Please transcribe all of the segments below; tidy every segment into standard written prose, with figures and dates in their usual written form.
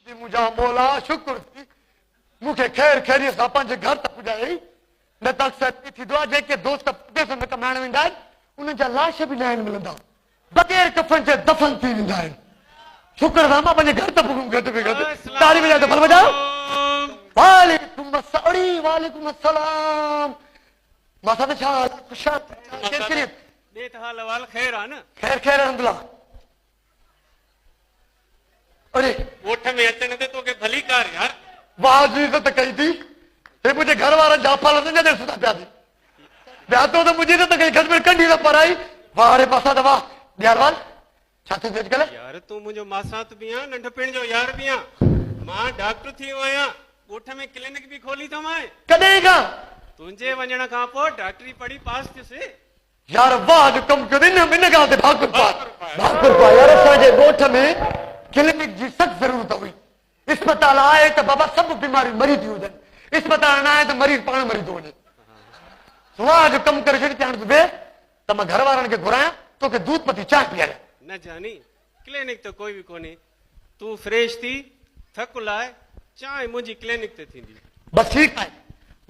मुझा मौला शुक्र थी मूंखे खैर खैरियत सां पंहिंजे घर तक पुॼायई न त अक्सर थी दुआ जेके दोस्त परदेस में कमाइण वेंदा आहिनि उन्हनि जा लाश बि न आहिनि मिलंदा बग़ैर कफन जे दफ़न थी वेंदा आहिनि शुक्र था मां पंहिंजे घर त पुॻुमि घटि में घटि तारी वॼाए त भल वॼाओ वालेकुम अस्सलाम मां छा ख़ुशा खैरियत ॾे त हाल वाल ख़ैर आहे न खैर खैर अल्हम्दुलिल्लाह अरे ॻोठ में अचण ते तोखे भली कार यार वाह जी इज़त कई थी हे मुंहिंजे घर वारनि जाफा न ॾिस था पिया थी ॿिया तो त मुंहिंजी इज़त कई घर में कंढी न पराई वाह रे पासा त वाह ॾियारवाल छा थी अॼुकल्ह यार तूं मुंहिंजो मासात बि आहीं नंढपिण जो यार बि आहीं मां डॉक्टर थी वियो आहियां ॻोठ में क्लिनिक बि खोली थो मां कॾहिं खां तुंहिंजे वञण खां पोइ डॉक्टरी पढ़ी पास थियुसि यार वाह जो कम कयो इन ॻाल्हि ते भाकुर पा यार असांजे ॻोठ में क्लिनिक जी सख़्त ज़रूरत हुई अस्पताल आहे त बाबा सभु बीमारियूं मरी थियूं वञनि अस्पताल न आहे त मरीज़ पाण मरी थो वञे वाह जो कम करे छॾी चाण बे त मां घर वारनि खे घुरायां तोखे दूध पती चांहि पीआरियां न जानी क्लिनिक त कोई बि कोन्हे तूं फ्रेश थी थक लाइ चांहि मुंहिंजी क्लिनिक ते थींदी बस ठीकु आहे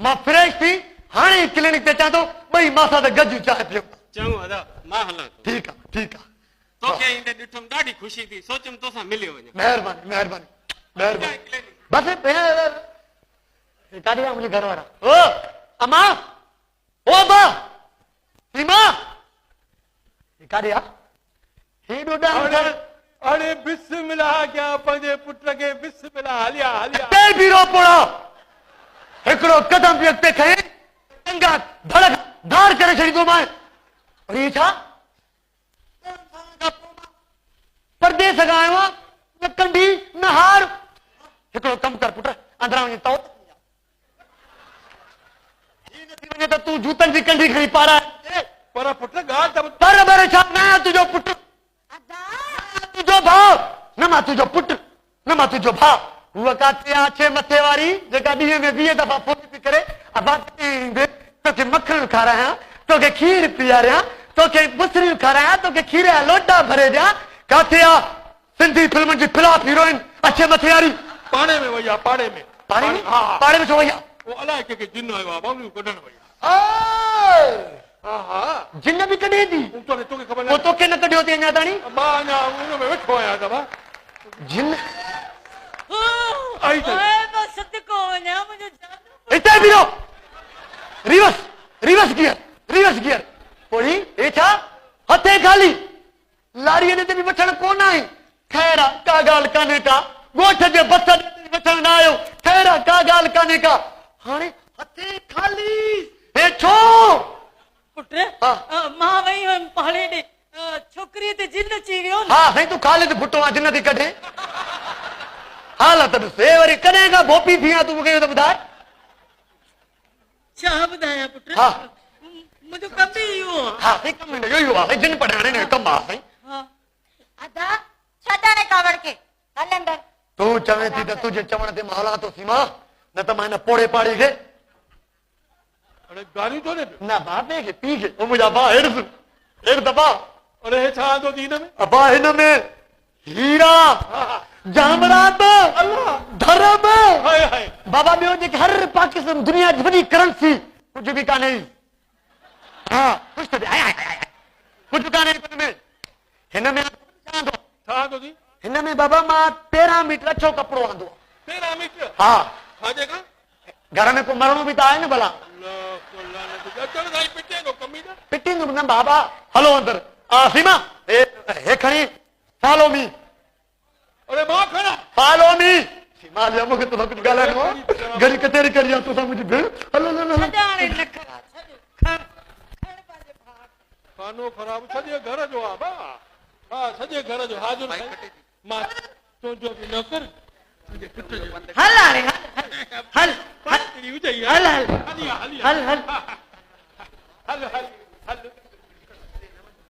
मां फ्रेश थी हाणे क्लिनिक ते अचां थो ॿई मासा त गॾु चांहि पीऊं चङो अदा मां हलां थो ठीकु आहे ठीकु आहे तोखे ईंदे ॾिठुमि ॾाढी ख़ुशी थी सोचियमि तोसां मिली वञा महिरबानी महिरबानी महिरबानी क्लिनिक बस काॾे मुंहिंजे घर वारा ओ अम्मा ओ अम्मा सीमा काॾे आहे ही ॾोॾा अरे बिस्मिल्लाह क्या पंहिंजे पुट खे बिस्मिल्लाह हलिया हलिया ते बीरो पोड़ा हिकिड़ो कदम बि अॻिते खणे चङा धड़क धार करे छॾींदो मां और इहे छा परदेस खां आयो आहियां न कंढी न हार हिकिड़ो कमु कर पुट अंदरां वञी तओ थी वञे त तूं जूतनि जी कंढी खणी पाराए पर पुट ॻाल्हि त पर बर छा न आहियां तुंहिंजो पुटु तुंहिंजो भाउ न मां तुंहिंजो पुटु न मां तुंहिंजो भाउ उहा काथे आहे छे मथे वारी जेका ॾींहं में 20 दफ़ा फोन थी करे तोखे मखण खारायां तोखे खीर पीआरियां तोखे बुसरियूं खारायां तोखे खीर जा लोटा भरे ॾियां काथे आहे सिंधी फिल्म जी फ्लॉप हीरोइन अछे मथे वारी पाणे में वई आहे पाणे में पाड़े में छो वई आहे वो अलाए कंहिंखे जिन आयो आहे बाबू कढण वई आहे हा हा जिन बि कढे थी तोखे ख़बर पोइ तोखे न कढियो अथई अञा ताणी मां अञा उन में वेठो आहियां दवा जिन आई हिते बीरो रिवर्स गियर पोइ हे छा हथे खाली लाड़ीअ ते बि वठण कोन आहे ख़ैर आहे का ॻाल्हि कान्हे का ॻोठ जे बस वठण न आयो ख़ैर आहे का ॻाल्हि कान्हे का हाणे हथे खाली हे छो पुट मां वई हुयमि पहाड़ी ॾे छोकिरीअ ते जिन अची वियो हा साईं तूं ख़ालिद भुट्टो आहे जिन थी कढे हालत ॾिस हे वरी कॾहिं खां भोपी थी आहे तूं मूंखे इहो त ॿुधाए छा ॿुधायां पुट हा मुंहिंजो कमु ई इहो आहे हा साईं कमु इहो आहे जिन पढ़ाइण जो कमु आहे साईं अदा छॾाने कावड़ के हल अंदर तूं चवे थी त तुंहिंजे चवण ते मां हलां थो सीमा न त मां हिन पोड़े पाड़ी खे अरे गाली तो ने न बाबे खे पी खे ओ मुंहिंजा भाउ हेड़ दफ़ा अरे हे छा आंदो थी हिन में अबा हिन में हीरा जामरात धर्म हाय हाय बाबा ॿियो जेके हर पाकिस्तान दुनिया जी वॾी करंसी कुझु बि कान्हे हा कुझु कुझु कान्हे हिन में छा आंदो थी हिन में बाबा मां 13 मीटर अछो कपिड़ो आंदो 13 मीटर हा छाजे खां घर में को मरणो बि त आहे न भला पिटींदुमि न बाबा हलो अंदर सीमा हे खणी फॉलो मी अरे मां खणा फॉलो मी सीमा लिया मूंखे तो कुझु ॻाल्हाइणो आहे घड़ी कचहरी करी आहे तोसां मुंहिंजी भेण हलो छॾाणे न खरा छॾ खण पंहिंजे भाउ खानो ख़राब सॼे घर जो आहे बा हा सॼे घर जो हाज़िर मां तुंहिंजो बि न कर हल हाणे हल हल हल हल हल हल हल हल हल हल हल